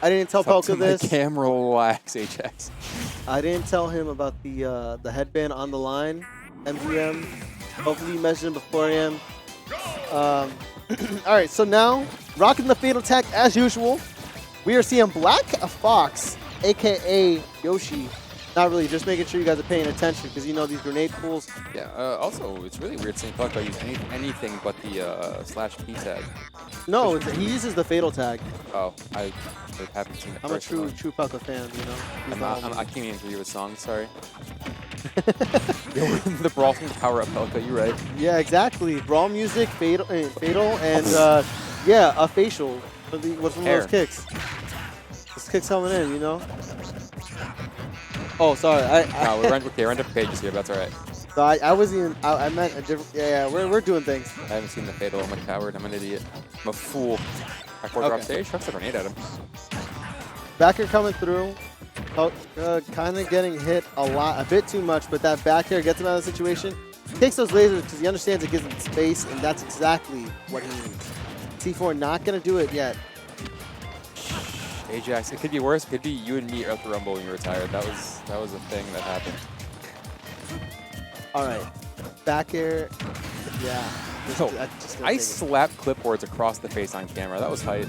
I didn't tell Up to Pelca my this. camera, relax, Ajax. I didn't tell him about the headband on the line, MGM. Hopefully you mentioned it before him. All right, so now rocking the fatal tech as usual. We are seeing Black Fox, aka Yoshi. Not really, just making sure you guys are paying attention because you know these grenade pools. Yeah. Also, it's really weird seeing Pelca use anything but the /P tag. No, he uses the fatal tag. Oh, I haven't seen it. I'm a true Pelca fan, you know. I can't even hear you with songs. Sorry. The brawl from power up Pelca. You're right. Yeah, exactly. Brawl music, fatal, and yeah, a facial for what's one of those kicks. This kick's coming in, you know. Oh, sorry. No, we're on different pages here. That's all right. So I wasn't even. I meant a different. Yeah, we're doing things. I haven't seen the fatal. I'm a coward. I'm an idiot. I'm a fool. I forward drop stage. Chucks a grenade at him. Back air coming through. Kind of getting hit a bit too much, but that back air gets him out of the situation. He takes those lasers because he understands it gives him space, and that's exactly what he needs. T4 not going to do it yet. Ajax, it could be worse. It could be you and me at the Rumble when you retired. That was a thing that happened. All right, back air, yeah. I slapped clipboards across the face on camera. That was hype.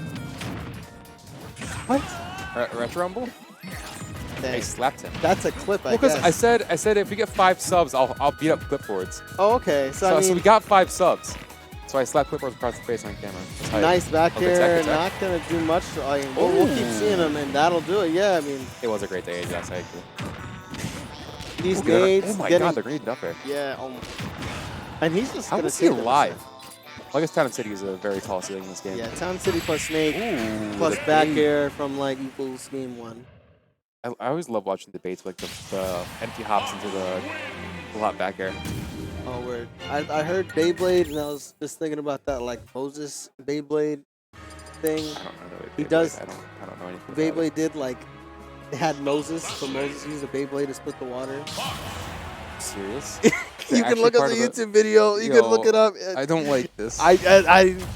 What? Retro Rumble? Dang. I slapped him. That's a clip, I guess. Because I said if we get 5 subs, I'll beat up clipboards. Oh, okay. So I mean, so we got 5 subs. So I slapped clipboards across the face on camera. Nice back air. Not gonna do much. I mean, we'll keep seeing him, and that'll do it. Yeah, I mean. It was a great day, Ajax. I agree. These nades. Oh my god, they're grenading up there. Yeah. And he's just gonna take it alive. Well, I guess Town City is a very tall ceiling in this game. Yeah, Town City plus Snake plus back air from like equals game 1. I always love watching debates like the empty hops into the hot back air. Oh, word. I heard Beyblade, and I was just thinking about that, like Moses Beyblade thing. I don't know. He does. I don't know anything. Beyblade did like they had Moses, so Moses used a Beyblade to split the water. Serious? You can look up the YouTube video. You can look it up. I don't like this. I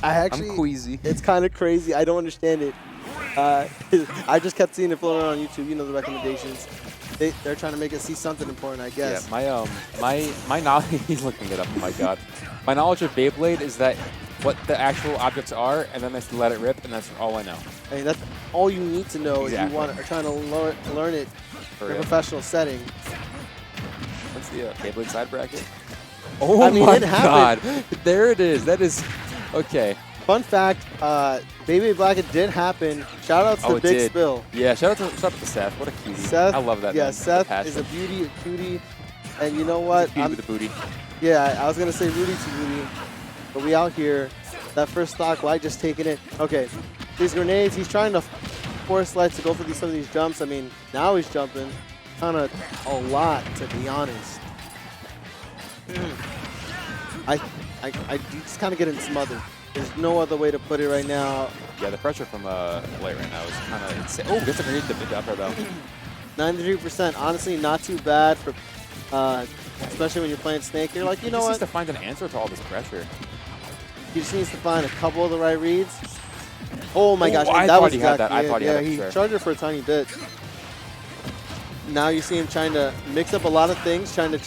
actually. I'm queasy. It's kind of crazy. I don't understand it. I just kept seeing it floating on YouTube. You know the recommendations. They're trying to make us see something important, I guess. Yeah, my knowledge. He's looking it up. Oh my god. My knowledge of Beyblade is that what the actual objects are, and then they let it rip, and that's all I know. I mean, that's all you need to know if you are trying to learn it in a professional setting. What's the Beyblade side bracket? Oh my god! There it is. That is okay. Fun fact: Beyblade Bracket did happen. Shout out to Big Spill. Yeah, shout out to Seth. What a cutie. Seth, I love that. Yeah, man. Seth is a beauty, a cutie, and you know what? Cutie with the booty. Yeah, I was gonna say Rudy to Rudy, but we out here. That first stock light just taking it. Okay, these grenades. He's trying to force light to go for some of these jumps. I mean, now he's jumping, kind of a lot to be honest. I just kind of getting smothered. There's no other way to put it right now. Yeah, the pressure from Light right now is kind of insane. Oh, gets a grenade to the upper though. 93%, honestly, not too bad for, especially when you're playing Snake. You're like, you know what? He just needs to find an answer to all this pressure. He just needs to find a couple of the right reads. Oh my gosh, I thought he had that. I thought he had that. Yeah, he charged it for a tiny bit. Now you see him trying to mix up a lot of things, trying to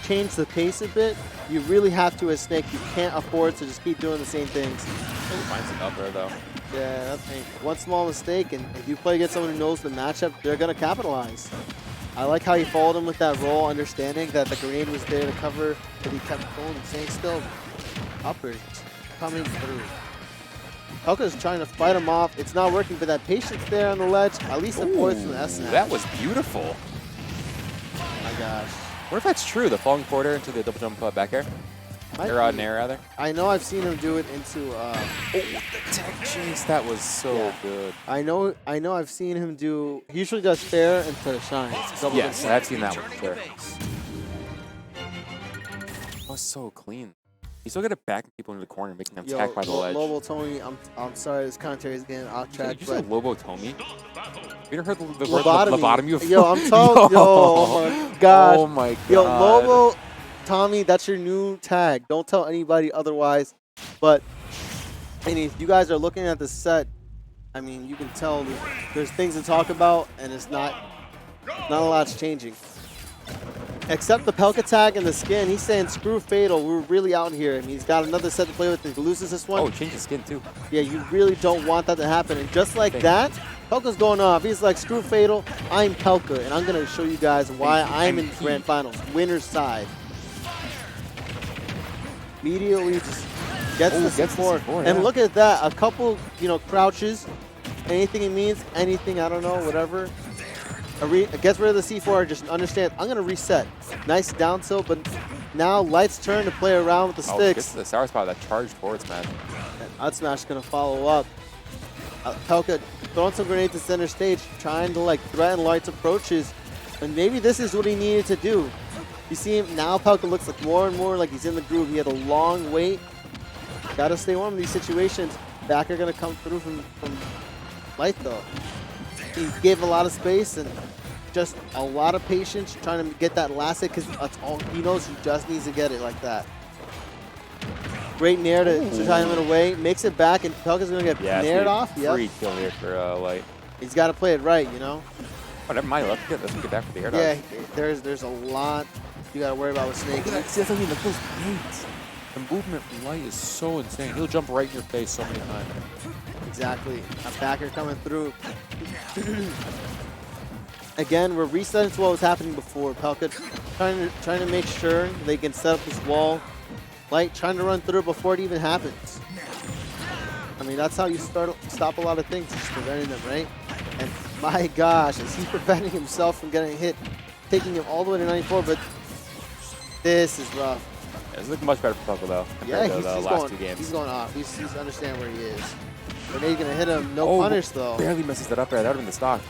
change the pace a bit. You really have to as Snake. You can't afford to just keep doing the same things. He finds it up there though. Yeah, that's one small mistake, and if you play against someone who knows the matchup, they're gonna capitalize. I like how he followed him with that roll, understanding that the grenade was there to cover, but he kept going and staying still. Uppers coming through. Pelca's trying to fight him off. It's not working, but that patience there on the ledge, at least the poise from the S-Snap. That was beautiful. Oh my gosh. What if that's true? The falling forward air into the double jump back air? Nair, rather? I know I've seen him do it into... the tech chase. That was so good. I know I've seen him do... He usually does fair into shine. Yes, I've seen that one. Sure. That was so clean. He's still good at backing people into the corner, making them attack by the ledge. Lobo Tony, I'm sorry, this commentary is getting off track. Did you say Lobo Tomy? You ever heard the word lobotomy? Yo, I'm telling you. Oh my gosh. Oh my god. Yo, Lobo Tommy, that's your new tag. Don't tell anybody otherwise. But and if you guys are looking at the set, I mean, you can tell there's things to talk about, and it's not a lot's changing. Except the Pelca tag and the skin. He's saying screw Fatal. We're really out here. I mean, he's got another set to play with. If he loses this one. Oh, change the skin too. Yeah, you really don't want that to happen. And just like that, Pelca's going off. He's like, screw Fatal. I'm Pelca, and I'm going to show you guys why I'm in Grand Finals. Winner's side. Immediately just gets the C4. Yeah. And look at that. A couple, crouches. Anything it means. Anything, I don't know, whatever. Gets rid of the C4, just understand, I'm going to reset. Nice down tilt, but now Light's turn to play around with the sticks. Gets the sour spot, that charge forward smash. And Up Smash is going to follow up. Pelca throwing some grenades to center stage, trying to threaten Light's approaches. And maybe this is what he needed to do. You see him, now Pelca looks like more and more like he's in the groove. He had a long wait. Got to stay warm in these situations. Backer going to come through from Light though. He gave a lot of space and just a lot of patience trying to get that last hit because that's all he knows. He just needs to get it like that. Great nair to try him in a way. Makes it back and Pelca's going to get naired off. Free kill here for Light. He's got to play it right, Oh, never mind. Let's get back for the air dodge. Yeah, there's a lot you got to worry about with Snake. That's what I mean. Those grenades. The movement from Light is so insane. He'll jump right in your face so many times. Exactly. A backer coming through. Again, we're resetting to what was happening before. Pelca trying to make sure they can set up this wall. Light trying to run through before it even happens. I mean, that's how you stop a lot of things, just preventing them, right? And my gosh, is he preventing himself from getting hit, taking him all the way to 94, but this is rough. Yeah, it's looking much better for Pelca, though, compared to the last two games. He's going off. He's understanding where he is. Renee's going to hit him. No punish, though. Barely messes that up there. That would have been the stock.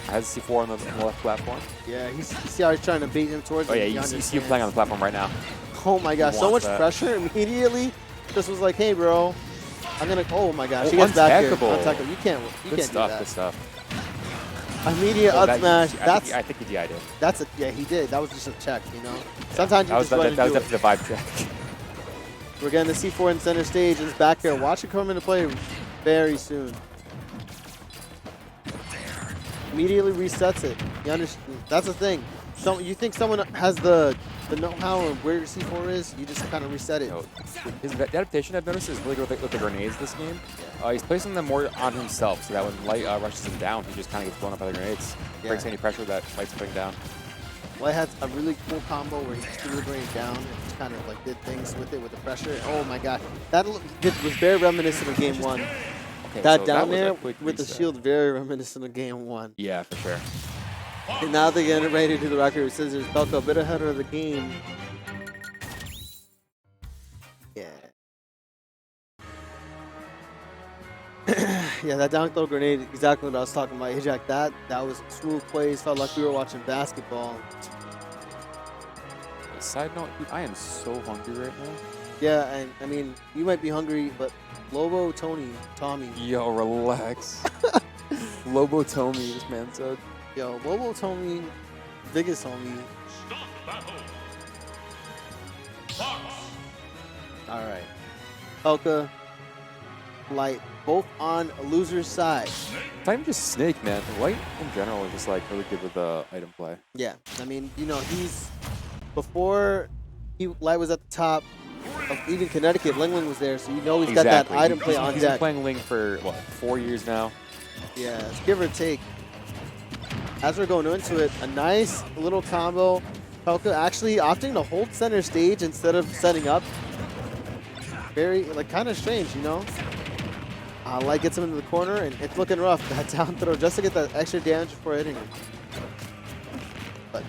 Has C4 on the left platform. Yeah, you see how he's trying to bait him towards Oh, yeah, you see him playing on the platform right now. Oh, my gosh. So much pressure immediately. Just was like, hey, bro. I'm going to... Oh, my gosh. He gets back here. Untechable. You can't do that. Good stuff. Immediate up smash. I think he DI'd it. Yeah, he did. That was just a check, Sometimes you just run and do it. That was definitely the vibe check. We're getting the C4 in center stage. It's back here. Watch it come into play very soon. Immediately resets it. You understand? That's the thing. You think someone has the know-how or where your C4 is, you just kind of reset it. His adaptation, I've noticed, is really good with the grenades this game. He's placing them more on himself, so that when Light rushes him down, he just kind of gets blown up by the grenades. Breaks any pressure that Light's putting down. Light has a really cool combo where he just threw the grenade down and just kind of did things with it with the pressure. Oh my god. That was very reminiscent of game one. Okay, that so down that there with the shield, very reminiscent of game one. Yeah, for sure. And now they're getting ready to do the rocket with scissors. Pelca a bit ahead of the game. Yeah. Yeah, that down throw grenade, exactly what I was talking about. Ajax, that was smooth plays. Felt like we were watching basketball. Side note, dude, I am so hungry right now. Yeah, and I mean, you might be hungry, but Lobo, Tommy. Yo, relax. Lobo Tommy, this man said. Yo, Lobo Tommy, biggest homie. All right. Pelca, Light, both on a loser's side. It's not even just Snake, man. Light in general is just really good with the item play. Yeah, I mean, before Light was at the top of even Connecticut, Ling was there, so he's got that item play on deck. He's been playing Ling for, 4 years now? Yeah, it's give or take. As we're going into it, a nice little combo. Pelca actually opting to hold center stage instead of setting up. Very, kind of strange, Light gets him into the corner, and it's looking rough. That down throw just to get that extra damage before hitting him. But,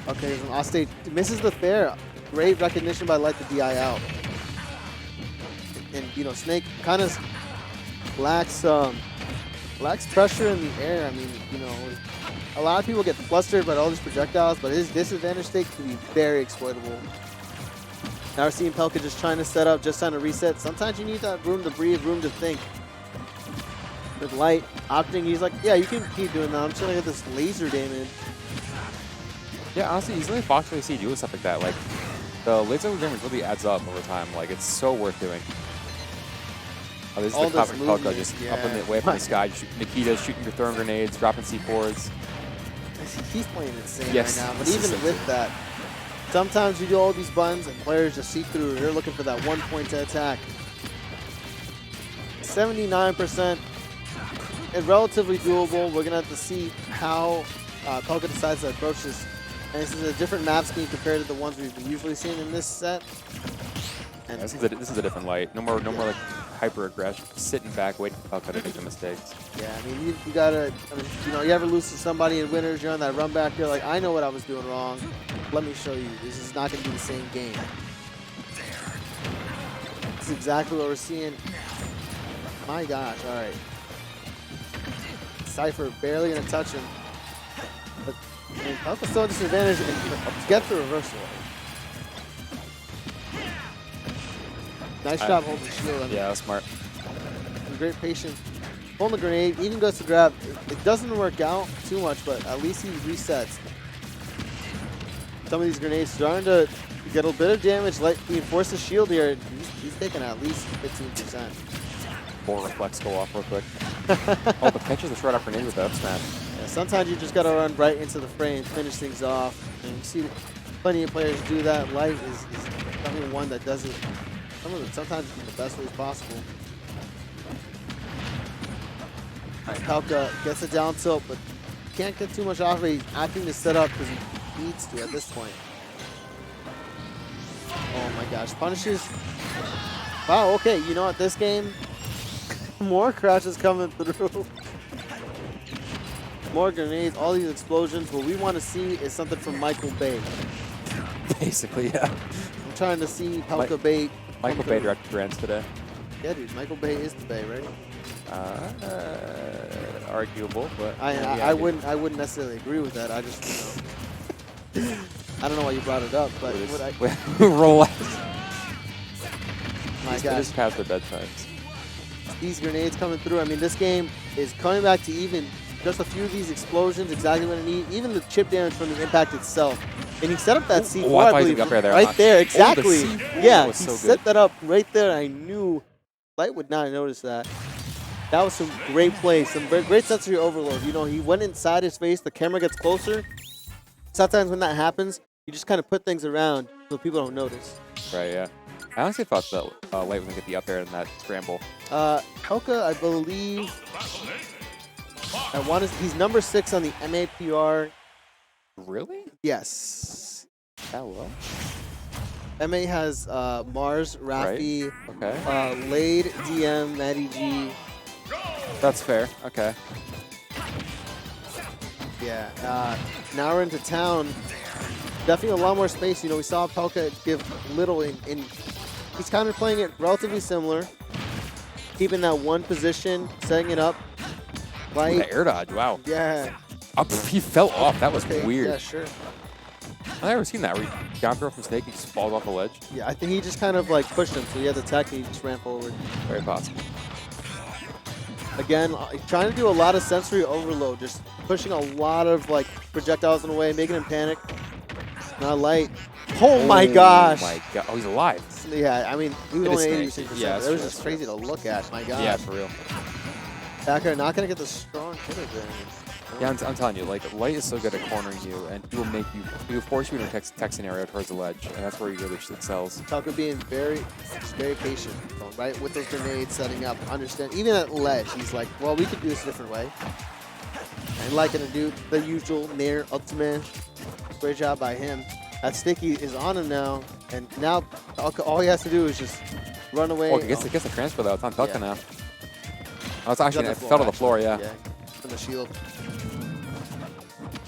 okay, he's on off stage. Misses the fair. Great recognition by Light to DI out. And, Snake kind of lacks pressure in the air. I mean, a lot of people get flustered by all these projectiles, but his disadvantage state can be very exploitable. Now we're seeing Pelca just trying to set up, just trying to reset. Sometimes you need that room to breathe, room to think. With Light opting, he's like, yeah, you can keep doing that. I'm just going to get this laser damage. Yeah, honestly, he's really Fox when you see doing stuff like that. The laser damage really adds up over time. It's so worth doing. Oh, this is all the classic this Pelca, movement, just yeah. up in the way up in the sky. Nikita's shooting your throwing grenades, dropping C4s. He's playing insane Yes, right now, but this even is with that, sometimes you do all these buttons and players just see through. They're looking for that 1 point to attack. 79% and relatively doable. We're gonna have to see how Pelca decides to approach this. And this is a different map scheme compared to the ones we've been usually seeing in this set. And This is a different light. No more like hyper aggression. Sitting back, waiting for Pelca to make the mistakes. yeah, I mean, you gotta, I mean, you know, you ever lose to somebody in winners, you're on that run back, you're like, I know what I was doing wrong. Let me show you. This is not gonna be the same game. This is exactly what we're seeing. My gosh, all right. Cypher barely gonna touch him. But I mean, Pelca's still at disadvantage and get the reversal. Nice job holding shield. I mean, Yeah, that's smart. great patience. Pulling the grenade, even goes to grab. It doesn't work out too much, but at least he resets. Some of these grenades starting to get a bit of damage. Like he enforced the shield here. He's taking at least 15%. Or reflex go off real quick. Oh, but catches the short up grenade with the up smash. Yeah, sometimes you just gotta run right into the frame, finish things off. And you see plenty of players do that. Light is definitely one that does it. Sometimes in the best ways possible. All right, Pelca gets a down tilt, but can't get too much off of it. He's acting to set up because he needs to at this point. Oh my gosh, punishes. Wow, okay, you know what, this game, more crashes coming through. More grenades, all these explosions. What we want to see is something from Michael Bay. Basically, yeah. I'm trying to see Pelca Bay. Michael Bay directed Grants today. Yeah, dude, Michael Bay is the Bay, right? Arguable, but I wouldn't necessarily agree with that. I just, you know, I don't know why you brought it up, but would I? Roll. My They gosh, just passed their bedtimes. these grenades coming through. I mean, this game is coming back to even. Just a few of these explosions, exactly what I need. Even the chip damage from the impact itself. And he set up that C4, I I thought he believe, was up there. right there, exactly. Oh, the C4 yeah, he was so set good. that up right there. I knew Light would not notice that. That was some great play, some great sensory overload. You know, he went inside his face. The camera gets closer. Sometimes when that happens, you just kind of put things around so people don't notice. Right, yeah. I honestly thought that Light was going to get the up there in that scramble. Pelca, I believe, he's number 6 on the MAPR. Really? Yes. That low? MA has Mars, Rafi, Right. Okay. Lade, DM, Matty G. That's fair. Okay. Yeah. Now we're into town. Definitely a lot more space. You know, we saw Pelca give little in he's kind of playing it relatively similar. Keeping that one position, setting it up. Light. The air dodge, wow. Yeah. He fell off. That was Okay, weird. Yeah, sure. I've never seen that. Where you down throw from Snake, he just falls off a ledge. Yeah, I think he just kind of like pushed him, so he had the tech and he just ran forward. Very possible. Again, trying to do a lot of sensory overload, just pushing a lot of like projectiles in the way, making him panic. Not Light. Oh my gosh. Oh my god. Oh, he's alive. Yeah, I mean, he was It is only Snake. 86%. Yeah, It was that's just crazy to look at. My God. Yeah, for real. Backer not going to get the strong hit advantage. Yeah, I'm telling you, like, Light is so good at cornering you, and he will force you into a tech scenario towards the ledge, and that's where he really excels. Pelca being very patient, right? With those grenades setting up, understand. Even at ledge, he's like, well, we could do this a different way. And like going to do the usual Nair ultimate. Great job by him. That Sticky is on him now, and now all he has to do is just run away. Oh, he gets the transfer, though. It's on Pelca now. Oh, it's actually, it Floor, fell to the floor, yeah. From the shield.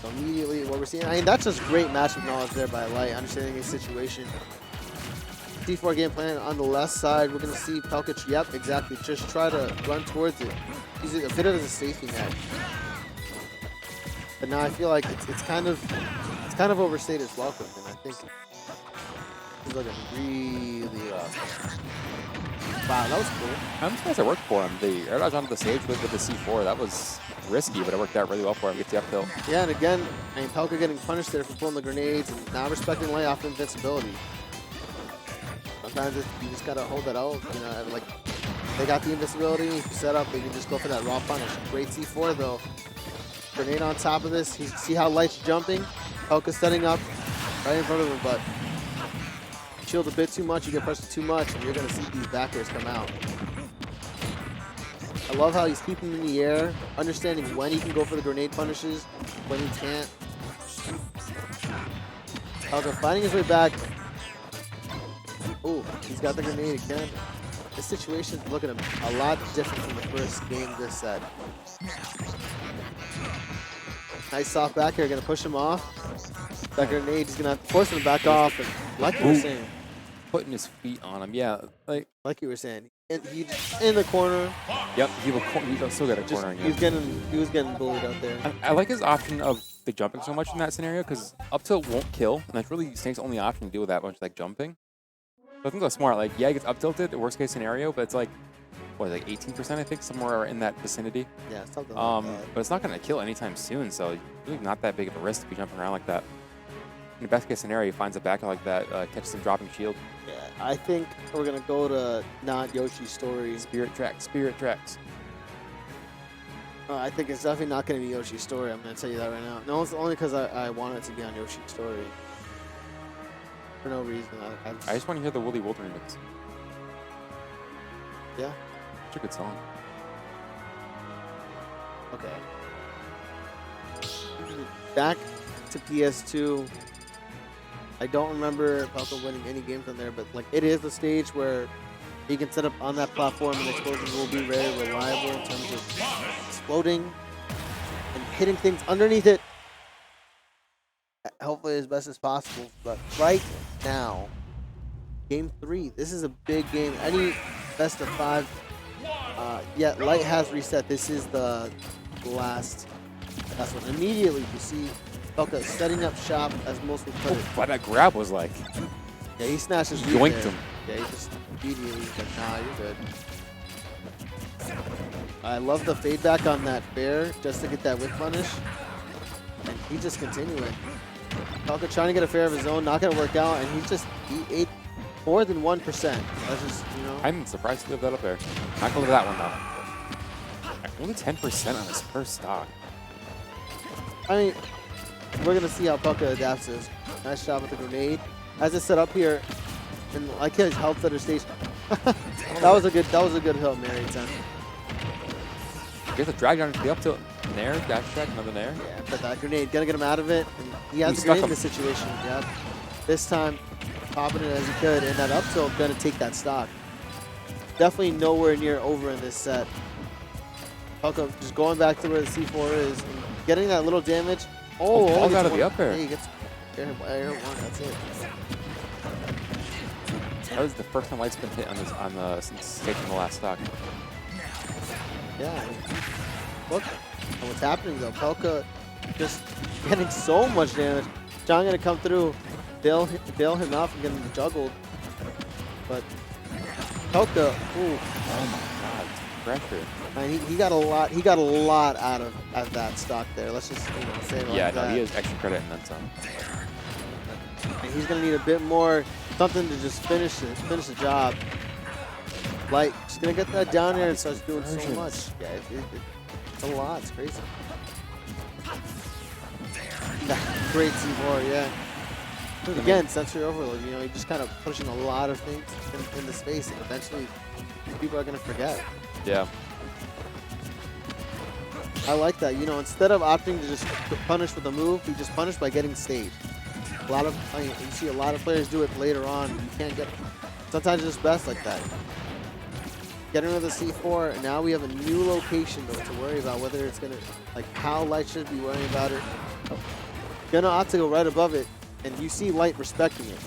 So immediately what we're seeing, I mean, that's just great matchup knowledge there by Light, understanding his situation. C4 game plan on the left side. We're going to see Pelca, yep, exactly, just try to run towards it. Use it a bit of as a safety net. But now I feel like it's kind of overstayed its welcome, and I think he's looking really rough. Wow, that was cool. I'm surprised it worked for him. The air dodge onto the stage with the C4, that was risky, but it worked out really well for him. Gets the up tilt. Yeah, and again, I mean, Pelca getting punished there for pulling the grenades and not respecting Light off invincibility. Sometimes you just gotta hold that out, you know, like They got the invisibility set up. They can just go for that raw punish. Great C4 though. Grenade on top of this. You see how Light's jumping? Pelca's setting up right in front of him, but shield a bit too much, you get pressed too much, and you're going to see these back airs come out. I love how he's keeping them in the air, understanding when he can go for the grenade punishes, when he can't. Pelca finding his way back. Oh, he's got the grenade again. This situation is looking a lot different from the first game this set. Nice soft back here, gonna push him off. That grenade, he's gonna have to force him to back off. And like you were saying, putting his feet on him, yeah. Like you were saying, he in the corner. Yep, he still got a corner. He was getting bullied out there. I like his option of the jumping so much in that scenario because up tilt won't kill, and that's really Snake's only option to deal with that much, like jumping. So I think that's smart. Like, yeah, he gets up tilted, worst case scenario, but it's like, what, like 18%, I think, somewhere in that vicinity. Yeah, something like that. But it's not going to kill anytime soon, so really not that big of a risk to be jumping around like that. In the best case scenario, he finds a backer like that, catches him dropping shield. Yeah, I think we're going to go to not Yoshi's story. Spirit tracks, spirit tracks. I think it's definitely not going to be Yoshi's story. I'm going to tell you that right now. No, it's only because I want it to be on Yoshi's story. For no reason. I just want to hear the Woolly Wolf remix. Yeah. It's a good song. Okay. Back to PS2. I don't remember Pelca winning any games on there, but like it is the stage where he can set up on that platform and the explosion will be very reliable in terms of exploding and hitting things underneath it. Hopefully as best as possible. But right now, game 3, this is a big game. Any best of 5. Yeah, Light has reset. This is the last one. Immediately you see Pelca setting up shop, as most would put it. What that grab was like. Yeah, he snatched his yoinked him. Yeah, he just immediately was like, nah, you're good. I love the fade back on that bear just to get that whip punish. And he just continuing. Pelca trying to get a fair of his own, not gonna work out, and he ate more than 1%. That's just, you know. I'm surprised to live that up there. Not gonna live that one though. Only 10% on his first stock. I mean, we're gonna see how Pelca adapts to this. Nice shot with the grenade. As it's set up here, and like his health center stage. that was a good Hail Mary attempt. You have to drag down the up tilt. Nair, dash attack, another Nair. Yeah, but that grenade, gonna get him out of it. And he has a grenade in this situation. Yep. This time, popping it as he could, and that up tilt gonna take that stock. Definitely nowhere near over in this set. Pelca just going back to where the C4 is, and getting that little damage. Oh, falls out of the up air. Yeah, he gets air one. That's it. That was the first time Light's been hit on the since taking the last stock. Yeah. Look at what's happening though. Pelca just getting so much damage. John gonna come through, bail him out from getting juggled. But Pelca, ooh. Oh my God, pressure. Man, he got a lot. He got a lot out of that stock there. Let's just say it like yeah, that. no, he has extra credit and then some. And he's gonna need a bit more, something to just finish the job. Like, just gonna get that down there and starts doing so much. Yeah, it's a lot. It's crazy. Great C4, yeah. Again, sensory overload. You know, you're just kind of pushing a lot of things in the space, and eventually people are gonna forget. Yeah. I like that. You know, instead of opting to just punish with a move, you just punish by getting staged. You see a lot of players do it later on. You can't get. Sometimes it's just best like that. Getting rid of the C4, and now we have a new location though to worry about, whether it's gonna, like, how Light should be worrying about it. Gonna opt to go right above it, and you see Light respecting it.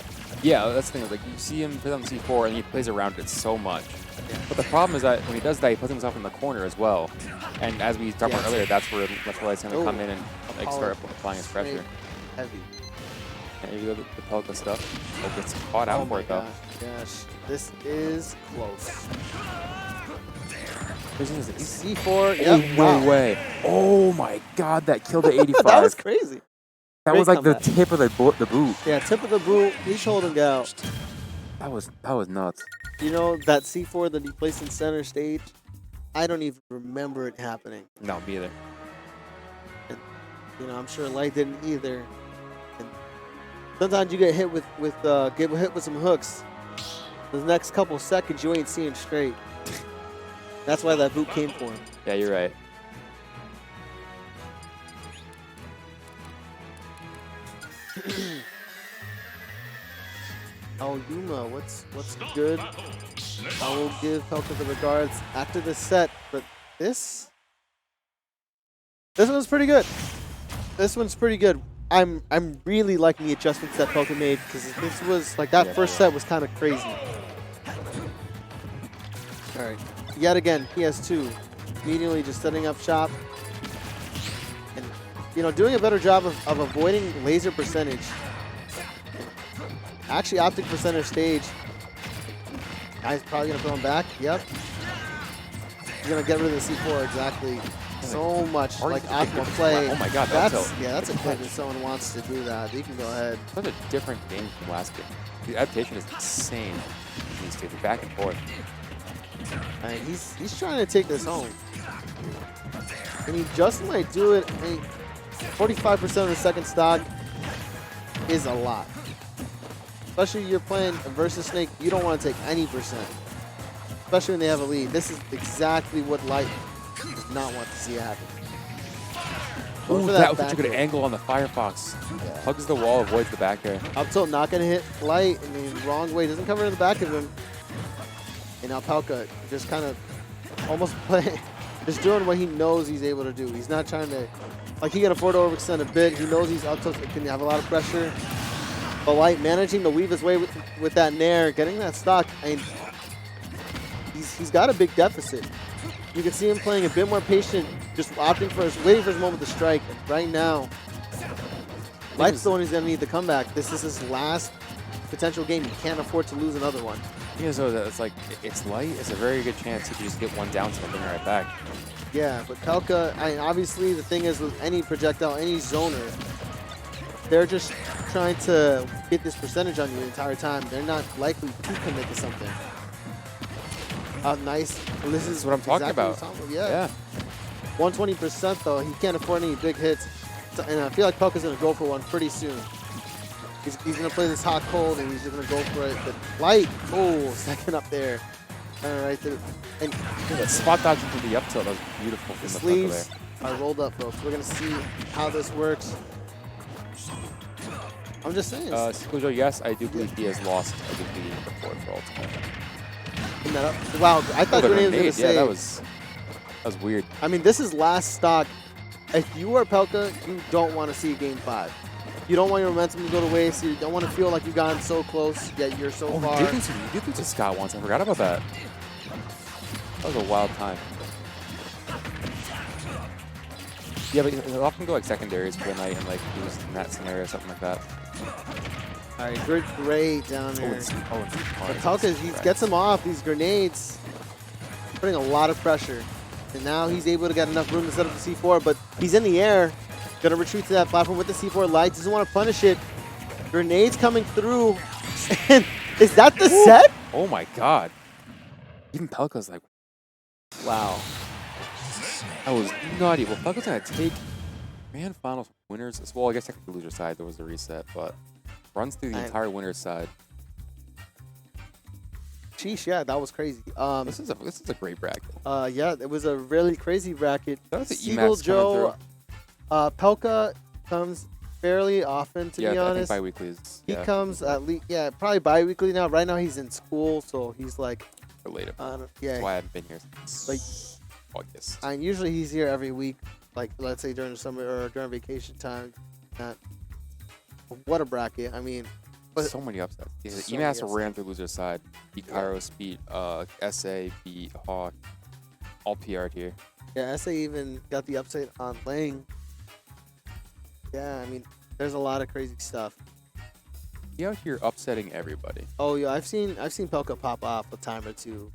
Yeah, that's the thing. Like, you see him put on C4 and he plays around it so much. Yeah. But the problem is that when he does that, he puts himself in the corner as well. And as we talked about earlier, that's where Light's gonna come in and like start applying his pressure. Heavy. And you go the Pelca stuff. Oh, gets caught out for it though. Gosh, this is close. C4. Yep. No way. Oh my God, that killed the 85. That was crazy. That was like the tip of the boot. Yeah, tip of the boot. He's holding out. That was nuts. You know, that C4 that he placed in center stage, I don't even remember it happening. No, me either. And, you know, I'm sure Light didn't either. And sometimes you get hit with some hooks. The next couple seconds, you ain't seeing straight. That's why that boot came for him. Yeah, you're right. Oh, Yuma, what's good? I will give Pelca the regards after the set, but this one's pretty good. This one's pretty good. I'm really liking the adjustments that Pelca made because this was like that first set was kind of crazy. All right, yet again PS2 immediately just setting up shop and you know doing a better job of avoiding laser percentage. Actually opting for center stage. Guy's probably gonna throw him back. Yep. He's gonna get rid of the C4 exactly. So much like optimal play. Oh my god, that's a clip if someone wants to do that. You can go ahead. Such a different game from last game. The adaptation is insane. These two back and forth. I mean, he's trying to take this home. And he just might do it. I mean, 45% of the second stock is a lot. Especially you're playing versus Snake, you don't want to take any percent. Especially when they have a lead. This is exactly what Light does not want to see happen. Ooh, that was such a good angle on the Firefox. Yeah. Hugs the wall, avoids the back air. Up tilt, not going to hit Light in the wrong way. Doesn't cover in the back of him. And now Pelca just kind of almost playing, just doing what he knows he's able to do. He's not trying to, like he can afford to overextend a bit. He knows he's up tilt, can have a lot of pressure. But Light managing to weave his way with that nair, getting that stock. I mean, he's got a big deficit. You can see him playing a bit more patient, just opting for waiting for his moment to strike. And right now, Light's the one who's gonna need the comeback. This is his last potential game. He can't afford to lose another one. Yeah, so it's like it's Light. It's a very good chance he could just get one down to bring it right back. Yeah, but Pelca, I mean, obviously the thing is with any projectile, any zoner, they're just trying to get this percentage on you the entire time. They're not likely to commit to something. Nice. Well, this is what I'm talking about. Yeah. 120% though. He can't afford any big hits. So, and I feel like Pelca's going to go for one pretty soon. He's going to play this hot cold and he's just going to go for it. But Light, oh, second up there. Right there. And that spot dodge into the up tilt, that was beautiful. The sleeves are rolled up, folks. We're going to see how this works. I'm just saying. Joe, yes, I do believe he has lost a good lead before for ultimate. Wow, I thought Grenade was going to say. Yeah, that was weird. I mean, this is last stock. If you are Pelca, you don't want to see Game 5. You don't want your momentum to go to waste. You don't want to feel like you've gotten so close, yet you're so far. You did lose to Scott once. I forgot about that. That was a wild time. Yeah, but he'll often go like secondaries for the night and like lose in that scenario or something like that. All right, good great down there. But Pelca, he gets him off these grenades, putting a lot of pressure. And now he's able to get enough room to set up the C4, but he's in the air. Gonna retreat to that platform with the C4 lights. Doesn't want to punish it. Grenades coming through. And is that the set? Oh my god. Even Pelca's like, wow. That was nutty. Well, Pelca's gonna take man finals winners. Well, I guess technically loser side. There was the reset, but runs through the entire winner's side. Sheesh, yeah, that was crazy. This is a great bracket. Yeah, it was a really crazy bracket. That was the Seagull Joe, Pelca comes fairly often, to be honest. I think bi-weekly is. He comes at least, probably bi-weekly now. Right now he's in school, so he's like related. Yeah, that's why I haven't been here since August. And usually he's here every week, like let's say during the summer or during vacation time. What a bracket! I mean. So many upsets. Yeah, so EMAS ran through loser side. Beat Kairos, beat SA, beat Hawk. All PR'd here. Yeah, SA even got the upside on Lang. Yeah, I mean, there's a lot of crazy stuff. He out here upsetting everybody. Oh yeah, I've seen Pelca pop off a time or two.